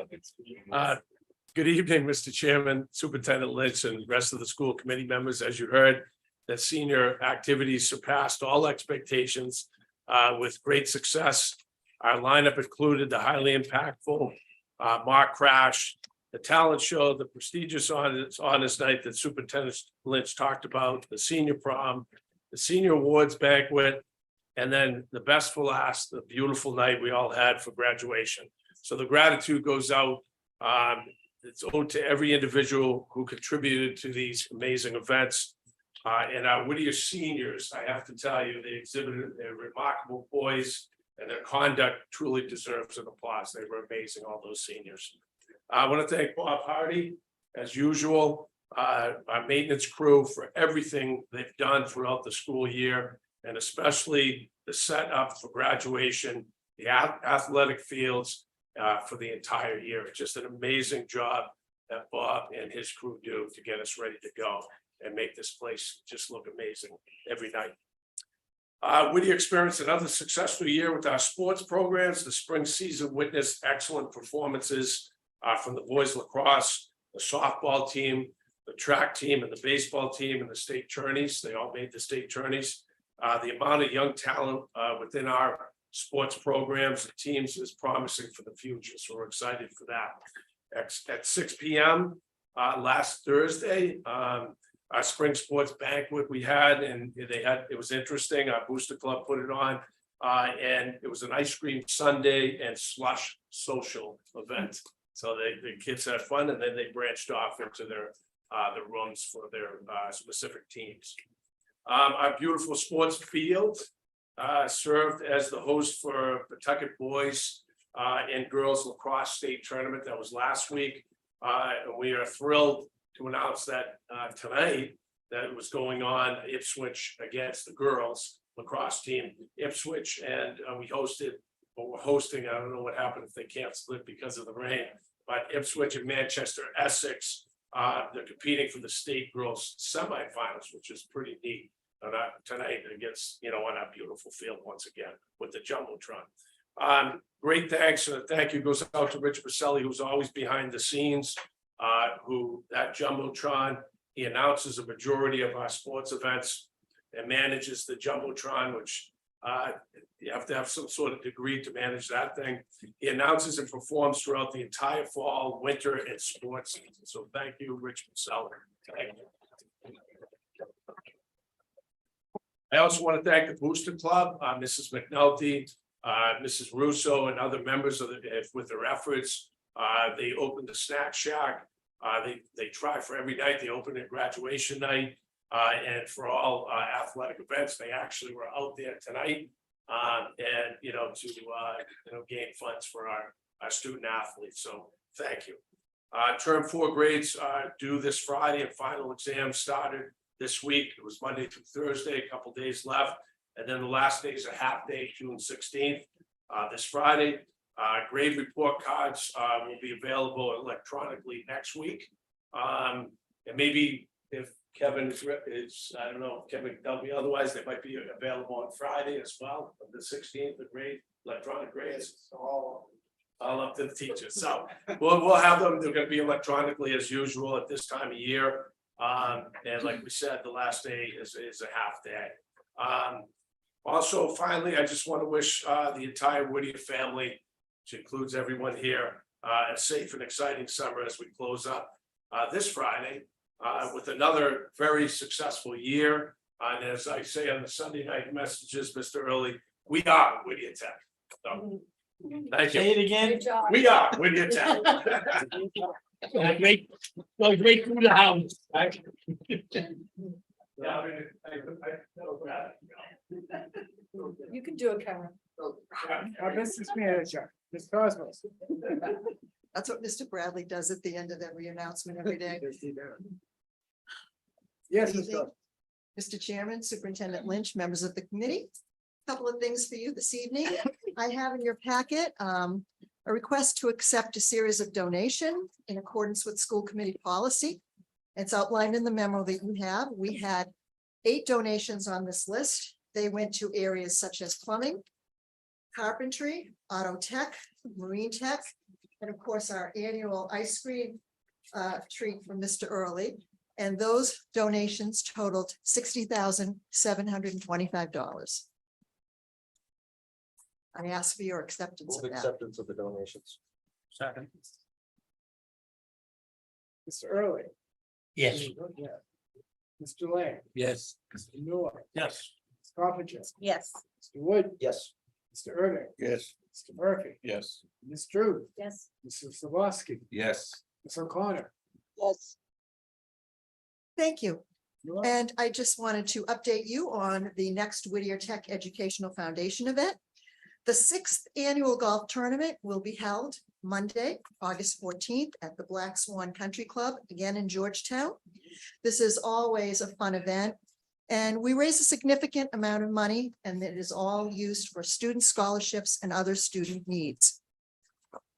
K: Good evening, Mr. Chairman, Superintendent Lynch, and the rest of the school committee members. As you heard, the senior activities surpassed all expectations with great success. Our lineup included the highly impactful mock crash, the talent show, the prestigious honors night that Superintendent Lynch talked about, the senior prom, the senior awards banquet, And then the best for last, the beautiful night we all had for graduation. So the gratitude goes out. It's owed to every individual who contributed to these amazing events. And our Whittier seniors, I have to tell you, they exhibited their remarkable poise, and their conduct truly deserves an applause. They were amazing, all those seniors. I want to thank Bob Hardy, as usual, our maintenance crew for everything they've done throughout the school year, and especially the setup for graduation, the athletic fields for the entire year. Just an amazing job that Bob and his crew do to get us ready to go and make this place just look amazing every night. Whittier experienced another successful year with our sports programs. The spring season witnessed excellent performances from the boys lacrosse, the softball team, the track team, and the baseball team, and the state tourneys. They all made the state tourneys. The amount of young talent within our sports programs and teams is promising for the future, so we're excited for that. At 6 p.m. Last Thursday, our spring sports banquet we had, and it was interesting. Our booster club put it on, and it was an ice cream sundae and slush social event. So the kids had fun, and then they branched off into their the rooms for their specific teams. Our beautiful sports field served as the host for Pawtucket boys and girls lacrosse state tournament that was last week. And we are thrilled to announce that tonight that it was going on Ipswich against the girls lacrosse team, Ipswich, and we're hosting, I don't know what happened if they canceled it because of the rain, but Ipswich and Manchester, Essex, they're competing for the state girls semifinals, which is pretty neat. Tonight against, on our beautiful field once again with the Jumbotron. Great thanks, and a thank you goes out to Rich Baselli, who's always behind the scenes, who that Jumbotron, he announces a majority of our sports events and manages the Jumbotron, which you have to have some sort of degree to manage that thing. He announces and performs throughout the entire fall, winter, and sports season. So thank you, Rich Baselli. Thank you. I also want to thank the Booster Club, Mrs. McNulty, Mrs. Russo, and other members of with their efforts. They opened the snack shack. They try for every night. They open at graduation night, and for all athletic events. They actually were out there tonight, and to gain funds for our student athletes. So thank you. Term 4 grades are due this Friday, and final exams started this week. It was Monday through Thursday, a couple days left. And then the last day is a half day, June 16th. This Friday, grade report cards will be available electronically next week. And maybe if Kevin is, I don't know, if Kevin can tell me otherwise, they might be available on Friday as well, on the 16th, the grade, electronic grades, all up to the teachers. So we'll have them. They're going to be electronically as usual at this time of year. And like we said, the last day is a half day. Also, finally, I just want to wish the entire Whittier family, which includes everyone here, a safe and exciting summer as we close up this Friday with another very successful year. And as I say on the Sunday night messages, Mr. Early, we are Whittier Tech. So, thank you.
E: Say it again.
F: Good job.
K: We are Whittier Tech.
E: Great, great through the house.
F: You can do it, Karen.
A: Our business manager, Ms. Cosmos.
L: That's what Mr. Bradley does at the end of every announcement every day.
A: Yes,
L: Good
A: Ms.
L: evening,
A: Cosmos.
L: Mr. Chairman, Superintendent Lynch, members of the committee. Couple of things for you this evening. I have in your packet a request to accept a series of donation in accordance with school committee policy. It's outlined in the memo that you have. We had 8 donations on this list. They went to areas such as plumbing, carpentry, auto tech, marine tech, and of course, our annual ice cream treat from Mr. Early. And those donations totaled $60,725. I ask for your acceptance of that.
G: Acceptance of the donations.
J: Second.
A: Mr. Early.
E: Yes.
A: Yeah. Mr. Lang.
E: Yes.
A: Mr. Noor.
J: Yes.
A: Ms. Coffinger,
F: Yes.
A: Mr. Wood,
C: Yes.
A: Mr. Irving,
C: Yes.
A: Mr. Murphy,
C: Yes.
A: Ms. Drew,
F: Yes.
A: Mr. Sabaski,
I: Yes.
A: Ms. O'Connor.
D: yes,
L: Thank you.
A: You're up.
L: And I just wanted to update you on the next Whittier Tech Educational Foundation event. The 6th annual golf tournament will be held Monday, August 14th at the Black Swan Country Club, again in Georgetown. This is always a fun event, and we raise a significant amount of money, and it is all used for student scholarships and other student needs.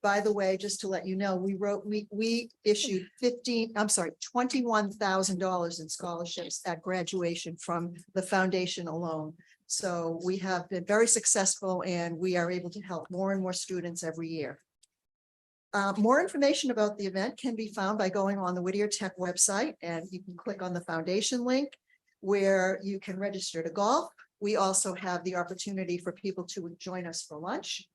L: By the way, just to let you know, we issued $21,000 in scholarships at graduation from the foundation alone. So we have been very successful, and we are able to help more and more students every year. More information about the event can be found by going on the Whittier Tech website, and you can click on the foundation link where you can register to golf. We also have the opportunity for people to join us for lunch.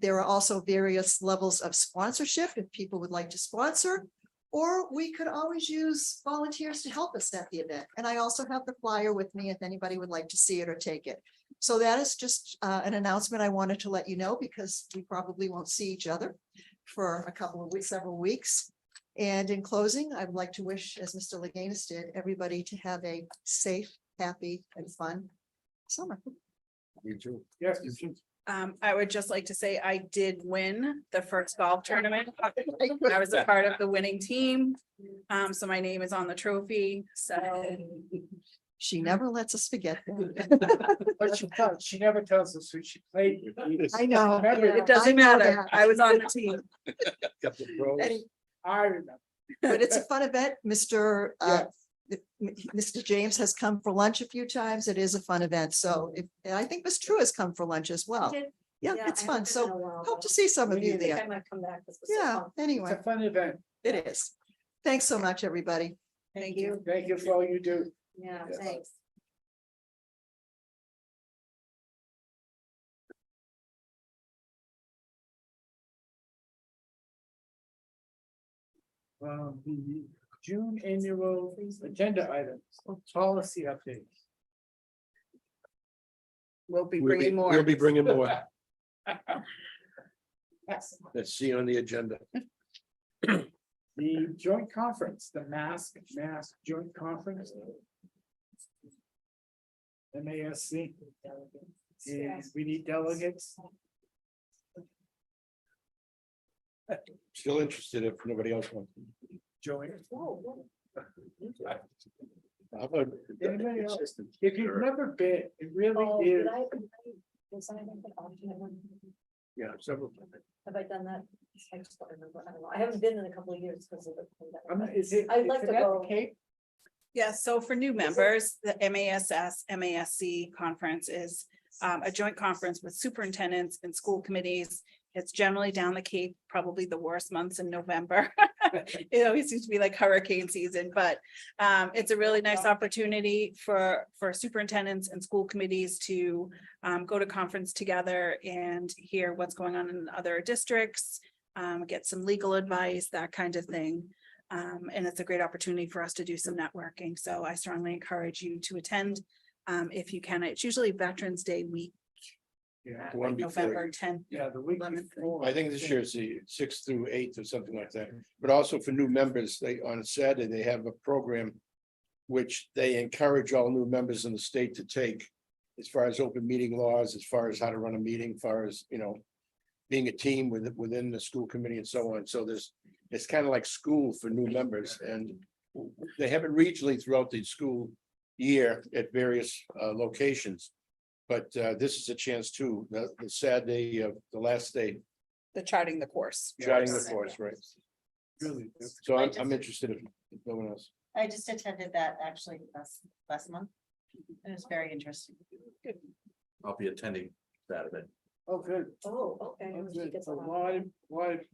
L: There are also various levels of sponsorship if people would like to sponsor, or we could always use volunteers to help us at the event. And I also have the flyer with me if anybody would like to see it or take it. So that is just an announcement I wanted to let you know, because we probably won't see each other for a couple of weeks, several weeks. And in closing, I would like to wish, as Mr. Leganis did, everybody to have a safe, happy, and fun summer.
C: You too.
A: Yes, you should.
B: I would just like to say I did win the first golf tournament. I was a part of the winning team. So my name is on the trophy, so.
L: She never lets us forget that.
A: But she never tells us who she played with.
L: I know.
A: Remember,
B: It doesn't
L: I know
B: matter.
L: that.
B: I was on the team.
C: Got the pros.
L: Any-
A: I remember.
L: But it's a fun event. Mr.
A: Yes.
L: Mr. James has come for lunch a few times. It is a fun event. So and I think Ms. True has come for lunch as well. Yeah, it's fun. So hope to see some of you
F: I think I
L: there.
F: might come back. This was so
L: Yeah,
F: fun.
A: It's
L: anyway,
A: a fun event.
L: it is. Thanks so much, everybody.
B: Thank you.
A: Thank you for all you do.
F: Yeah,
C: Yes.
F: thanks.
A: The June annual agenda items, policy updates.
B: We'll be
C: We'll be-
B: bringing more.
C: We'll be bringing more. Let's see on the agenda.
A: The joint conference, the mask joint conference. MASC. And we need delegates.
C: Still interested if nobody else wants.
A: Join.
C: How about-
A: Anybody else? If you've never been, it really
F: Oh,
A: is.
F: did I? Was I an alternate one?
C: Yeah, several.
F: Have I done that? I just don't remember. I don't know. I haven't been in a couple of years because of the. pandemic.
A: Is it?
F: I'd like
A: is
F: to
A: it at the
F: go.
A: Cape?
B: Yeah, so for new members, the MASC conference is a joint conference with superintendents and school committees. It's generally down the Cape, probably the worst months in November. It always seems to be like hurricane season, but it's a really nice opportunity for superintendents and school committees to go to conference together and hear what's going on in other districts, get some legal advice, that kind of thing. And it's a great opportunity for us to do some networking. So I strongly encourage you to attend if you can. It's usually Veterans Day week,
A: Yeah,
C: The one before.
B: November 10th.
A: yeah, the week
B: 11th.
A: before.
C: I think this year is the 6th through 8th or something like that, but also for new members, they, on Saturday, they have a program. Which they encourage all new members in the state to take. As far as open meeting laws, as far as how to run a meeting, as far as, being a team within the school committee and so on, so it's kind of like school for new members, and they have it regionally throughout the school year at various locations. But this is a chance too, the Saturday of the last day,
B: The charting the course.
C: charting the course, right?
A: Really.
C: So I'm interested if no one else.
F: I just attended that actually last month. It was very interesting.
I: I'll be attending Saturday.
A: Oh, good.
F: Oh, okay.
A: Oh, good. It's a lot of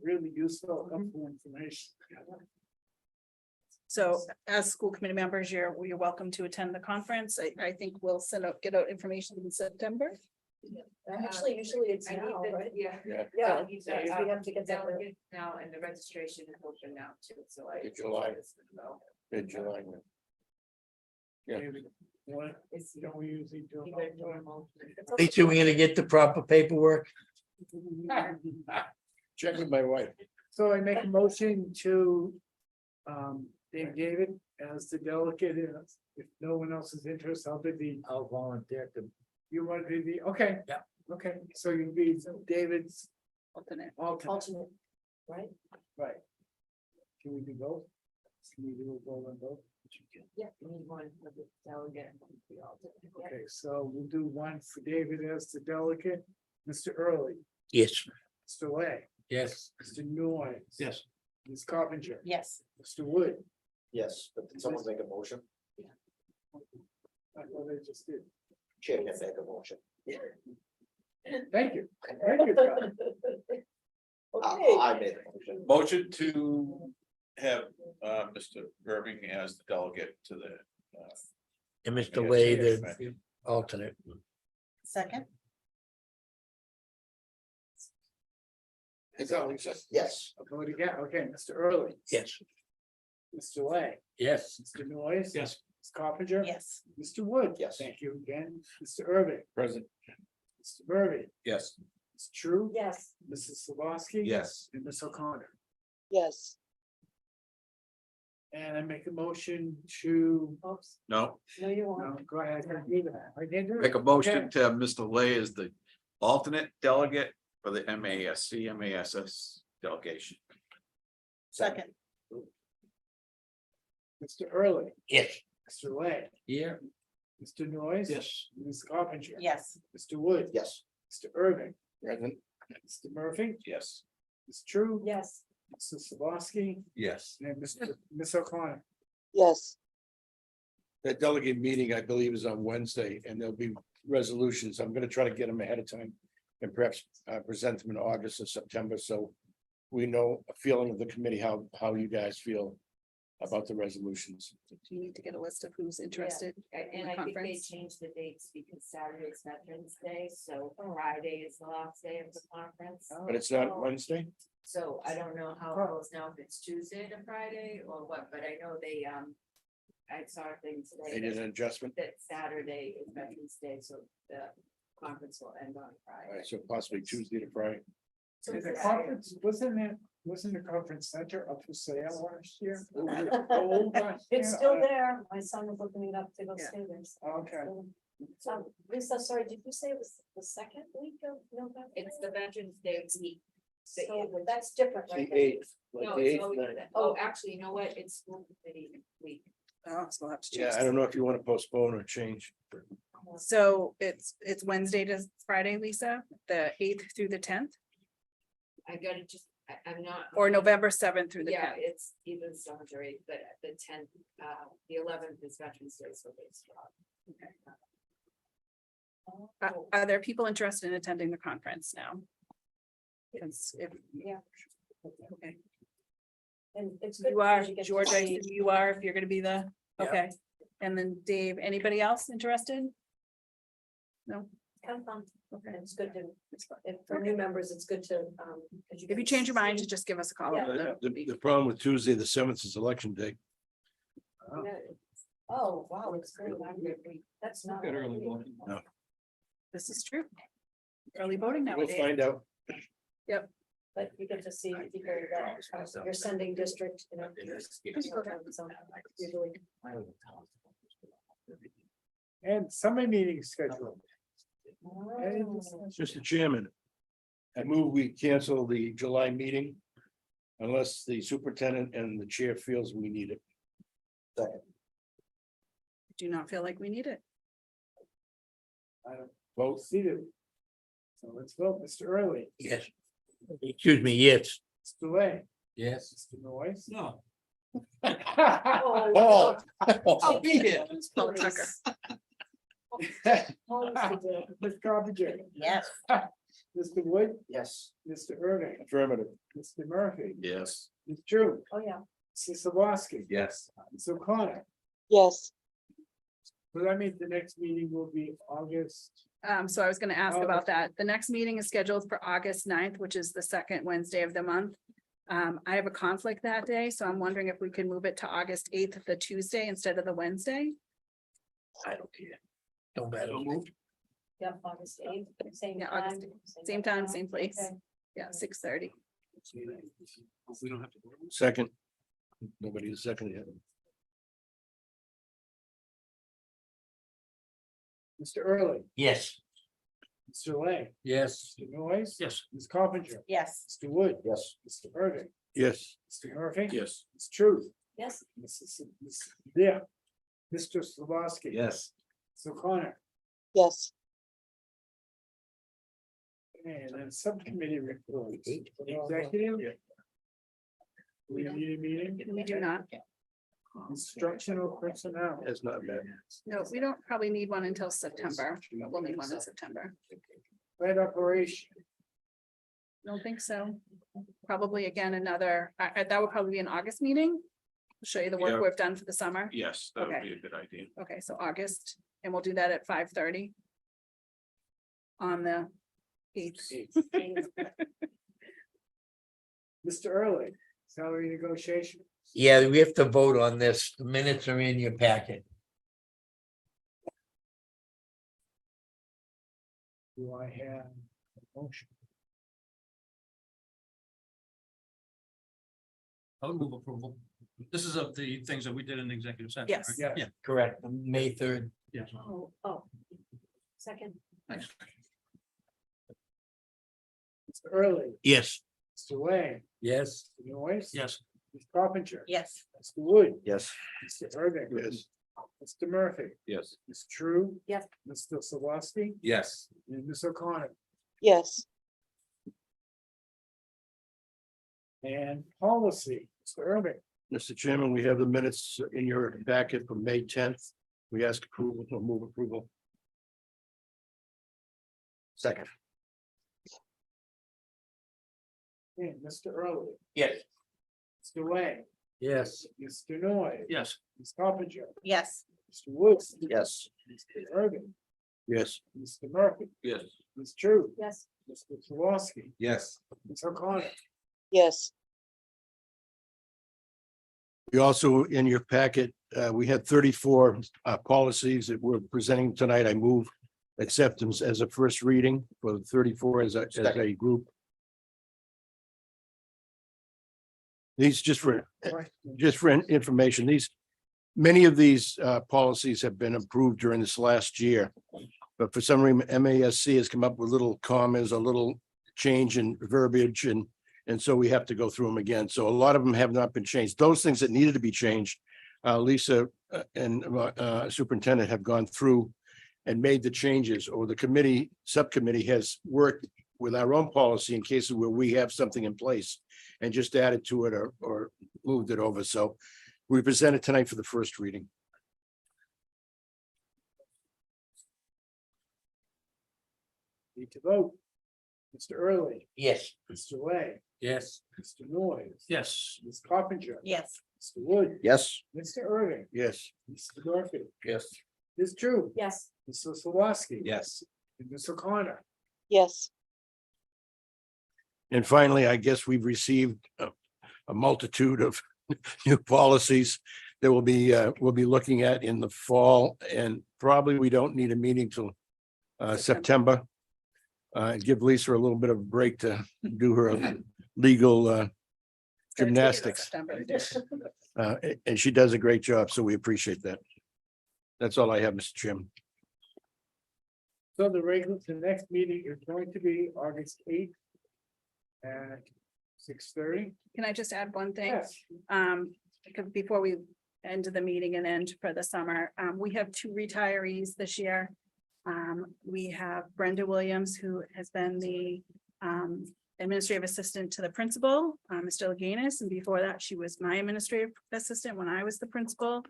A: really useful, helpful information.
B: So as school committee members, you're welcome to attend the conference. I think we'll get out information in September.
F: Actually, usually it's
M: I need
F: now,
M: the-
F: right?
M: Yeah.
C: Yeah.
F: Yeah.
M: We
F: We have to get that.
M: delegate now, and the registration is open now too, so I.
C: In July. In July. Yeah.
A: What, don't we usually do?
M: You gotta do a motion.
E: Think we're gonna get the proper paperwork?
C: Check with my wife.
A: So I make a motion to name David as the delegate. If no one else is interested, I'll be the,
E: I'll volunteer to.
A: you want to be the, okay.
E: Yeah.
A: Okay, so you'll be David's
B: Alternate.
A: alternate,
F: Alternate, right?
A: right? Can we do both? Can we do a vote on both?
M: Yeah, you need one for the delegate. and the alternate. Yeah.
A: Okay, so we'll do one for David as the delegate, Mr. Early,
E: Yes.
A: Mr. Lay,
E: Yes.
A: Mr. Noyes.
J: Yes.
A: Ms. Carpenter,
F: Yes.
A: Mr. Wood.
C: Yes, but did someone make a motion?
A: I thought I just did.
C: Chair can make a motion.
A: Thank you. Thank you, Scott.
F: Okay,
C: made a motion.
I: Motion to have Mr. Irving as the delegate to the.
E: And Mr.
I: Yes,
E: Lay,
I: yes,
E: the alternate.
L: Second,
C: Is that what he said? Yes.
A: I'll vote again. Okay, Mr. Early,
E: Yes.
A: Mr. Lay,
E: Yes.
A: Mr. Noyes.
J: Yes.
A: Ms. Carpenter.
L: yes.
A: Mr. Wood.
C: Yes.
A: Thank you again. Mr. Irving,
C: Present.
A: Mr. Murphy,
I: Yes.
A: Ms. True.
F: yes.
A: Mrs. Slavosky.
I: Yes.
A: And Ms. O'Connor.
D: yes,
A: And I make a motion to,
F: Oops,
I: No,
F: no, you won't.
A: no, go ahead. I did that. I did it.
I: make a motion
A: Okay.
I: to have Mr. Lay as the alternate delegate for the MASC delegation.
L: Second,
A: Mr. Early,
E: Yes.
A: Mr. Lay,
E: Yeah.
A: Mr. Noyes.
J: Yes.
A: Ms. Carpenter.
L: yes.
A: Mr. Wood.
C: Yes.
A: Mr. Irving,
C: Present.
A: Mr. Murphy,
I: Yes.
A: Ms. True.
F: Yes,
A: Mrs. Slavosky,
I: Yes.
A: and Ms. O'Connor.
D: yes,
C: That delegate meeting, I believe, is on Wednesday, and there'll be resolutions. I'm gonna try to get them ahead of time. And perhaps present them in August or September, so we know a feeling of the committee, how you guys feel about the resolutions.
B: Do you need to get a list of who's interested?
M: And
B: the
M: I think they
B: conference.
M: changed the dates because Saturday is Veterans Day, so Friday is the last day of the conference.
C: But it's not Wednesday?
M: So I don't know how it goes now, if it's Tuesday to Friday or what, but I know they, I saw a thing
C: They
M: today
C: did an adjustment,
M: that Saturday is Veterans Day, so the conference will end on
C: all
M: Friday.
C: right, so possibly Tuesday to Friday.
M: So
A: The
M: Saturday-
A: conference, wasn't the conference center up for sale last year? Old last
F: it's
A: year?
F: still there. My son was looking it up to go
B: Yeah.
F: stay there.
A: Okay.
F: So, Lisa, sorry, did you say it was the second week of November?
M: It's the Veterans Day week.
F: So that's different,
C: It's
F: right?
C: the eighth,
M: No,
C: like the
M: it's
C: eighth
M: always,
C: night.
M: oh, actually, you know what? It's school committee week.
B: Oh, so we'll have to change.
C: Yeah, I don't know if you want to postpone or change.
B: So it's Wednesday to Friday, Lisa, the 8th through the 10th,
M: I gotta just, I'm not.
B: or November 7th through the
M: Yeah,
B: 10th.
M: it's either the seventh or eighth, but the 10th, the 11th is Veterans Day, so they start.
B: Are there people interested in attending the conference now? Because if
F: Yeah,
B: okay.
F: and it's good.
B: You are,
F: because you get to
B: George, I
F: see-
B: assume you are, if you're gonna be the,
I: Yeah.
B: okay. And then Dave, anybody else interested? No,
F: Have fun.
B: okay.
F: And it's good to, and for new members, it's good to, 'cause
B: If you change your mind, just give us a call.
F: Yeah.
C: The problem with Tuesday, the seventh is election day.
F: Oh, wow, it's great. That's not.
J: Good early voting.
B: This is true. Early voting
C: We'll
B: nowadays.
C: find out.
F: But you get to see people that your sending district, you know. so usually-
A: And summer meeting schedule. Any
F: Oh.
A: discussion?
C: Mr. Chairman, I move we cancel the July meeting unless the superintendent and the chair feels we need it.
B: Do not feel like we need it.
A: I don't
C: Vote.
A: see it. So let's vote, Mr. Early,
E: Yes. Excuse me, yes.
A: Mr. Lay,
E: Yes.
A: Mr. Noyes.
J: No.
C: Oh.
J: I'll be here.
B: Paul Tucker.
A: Ms. Carpenter.
L: Yes.
A: Mr. Wood,
C: Yes.
A: Mr. Irving,
C: Affirmative.
A: Mr. Murphy,
I: Yes.
A: Ms. Drew,
F: Oh, yeah.
A: Mrs. Slavosky.
I: Yes.
A: Ms. O'Connor.
D: yes,
A: But I mean, the next meeting will be August.
B: So I was gonna ask
A: Oh,
B: about that. The next meeting is scheduled for August 9th, which is the second Wednesday of the month. I have a conflict that day, so I'm wondering if we can move it to August 8th, the Tuesday instead of the Wednesday.
E: I don't care. Don't matter.
F: Yeah, August eighth, same
B: Yeah,
F: time.
B: August Same time, same place.
F: Okay.
B: Yeah, 6:30.
K: We don't have to.
C: Second. Nobody is second yet.
A: Mr. Early,
E: Yes.
A: Mr. Lang,
E: Yes.
A: Mr. Noyes.
J: Yes.
A: Ms. Coppinger,
M: Yes.
A: Mr. Wood.
C: Yes.
A: Mr. Irving,
C: Yes.
A: Mr. Murphy.
K: Yes.
A: Ms. Truth.
F: Yes,
A: Yeah. Mr. Slabowski.
K: Yes.
A: Mr. O'Connor.
D: yes,
A: And then subcommittee reports. Executive. We need a meeting.
B: We do not.
A: Instructional personnel.
C: That's not bad.
B: No, we don't probably need one until September, but we'll need one in September.
A: Plant operation.
B: Don't think so. Probably again, another, that would probably be an August meeting. Show you the work
I: Yeah.
B: we've done for the summer.
I: Yes, that would
B: Okay.
I: be a good idea.
B: Okay, so August, and we'll do that at 5:30. On the 8th.
A: Mr. Early, salary negotiation.
E: Yeah, we have to vote on this. The minutes are in your packet.
A: Do I have a motion?
J: I would move approval. This is of the things that we did in the executive session.
B: Yes.
J: right?
A: Yes.
J: Yeah,
E: Correct. May 3rd.
J: yeah.
F: oh, second,
J: Thanks.
A: Mr. Early,
E: Yes.
A: Mr. Lang,
E: Yes.
A: Mr. Noyes.
J: Yes.
A: Ms. Coppinger.
M: yes,
A: Mr. Wood.
C: Yes.
A: Mr. Irving.
C: Yes.
A: Mr. Murphy.
I: Yes.
A: Ms. True.
F: Yes.
A: Mr. Slabowski
K: Yes.
A: and Ms. O'Connor.
D: yes,
A: And policy, Mr. Irving.
C: Mr. Chairman, we have the minutes in your packet from May 10th. We ask approval or move approval. Second.
A: And Mr. Early,
E: Yes.
A: Mr. Lang,
E: Yes.
A: Mr. Noyes.
J: Yes.
A: Ms. Coppinger,
M: yes,
A: Mr. Woods.
C: Yes.
A: Mr. Irving,
C: Yes.
A: Mr. Murphy,
K: Yes.
A: Ms. True,
F: yes,
A: Mr. Slawski,
K: Yes.
A: Ms. O'Connor.
D: yes,
C: We also, in your packet, we had 34 policies that we're presenting tonight. I move acceptance as a first reading for the 34 as a group. These just for information, many of these policies have been approved during this last year. But for some reason, MASC has come up with little commas, a little change in verbiage, and so we have to go through them again. So a lot of them have not been changed. Those things that needed to be changed, Lisa and superintendent have gone through and made the changes, or the subcommittee has worked with our own policy in cases where we have something in place and just added to it or moved it over. So we presented tonight for the first reading.
A: Need to vote. Mr. Early,
E: Yes.
A: Mr. Lang,
E: Yes.
A: Mr. Noyes.
J: Yes.
A: Ms. Coppinger.
M: yes,
A: Mr. Wood.
C: Yes.
A: Mr. Irving,
C: Yes.
A: Mr. Murphy,
C: Yes.
A: Ms. True,
F: yes,
A: Mr. Slawski.
K: Yes.
A: And Ms. O'Connor.
D: yes,
C: And finally, I guess we've received a multitude of new policies that we'll be looking at in the fall, and probably we don't need a meeting till September. Give Lisa a little bit of a break to do her legal gymnastics. And she does a great job, so we appreciate that. That's all I have, Mr. Chairman.
A: So the next meeting is going to be August 8th at 6:30.
B: Can I just add one thing?
A: Yes.
B: Because before we end the meeting and end for the summer, we have 2 retirees this year. We have Brenda Williams, who has been the administrative assistant to the principal, Mr. Leganis, and before that, she was my administrative assistant when I was the principal.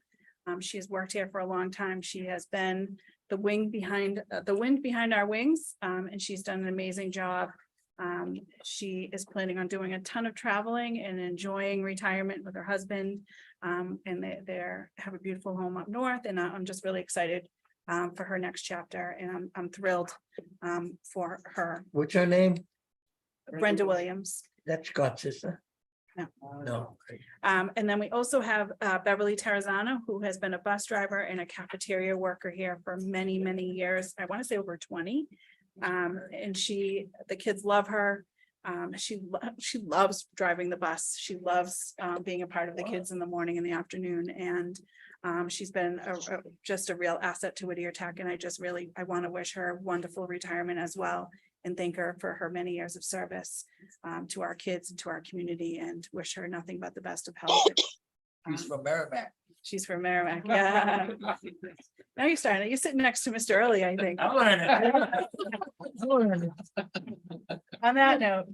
B: She has worked here for a long time. She has been the wind behind our wings, and she's done an amazing job. She is planning on doing a ton of traveling and enjoying retirement with her husband. And they have a beautiful home up north, and I'm just really excited for her next chapter, and I'm thrilled for her.
E: What's her name?
B: Brenda Williams.
E: That's Scott's sister. No.
B: And then we also have Beverly Terrazano, who has been a bus driver and a cafeteria worker here for many, many years. I want to say over 20. And the kids love her. She loves driving the bus. She loves being a part of the kids in the morning and the afternoon. And she's been just a real asset to Whittier Tech. And I want to wish her a wonderful retirement as well. And thank her for her many years of service to our kids and to our community, and wish her nothing but the best of health.
E: She's from Merrimack.
B: She's from Merrimack, yeah. Now you're starting, you're sitting next to Mr. Early, I think.
E: I'm learning.
B: On that note,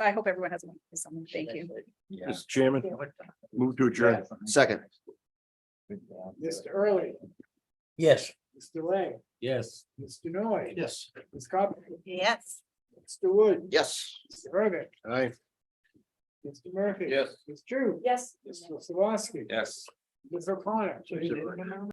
B: I hope everyone has a wonderful summer. Thank you.
C: Mr. Chairman, move to adjourn. Second.
A: Mr. Early,
E: Yes.
A: Mr. Lang,
K: Yes.
A: Mr. Noy.
C: Yes.
A: Ms. Cobb,
B: Yes.
A: Mr. Wood.
C: Yes.
A: Mr. Herbeck,
C: Aye.
A: Mr. Murphy.
I: Yes.
A: Ms. Drew.
F: Yes.
A: Mr. Sawaski.
K: Yes.
A: Ms. O'Connor.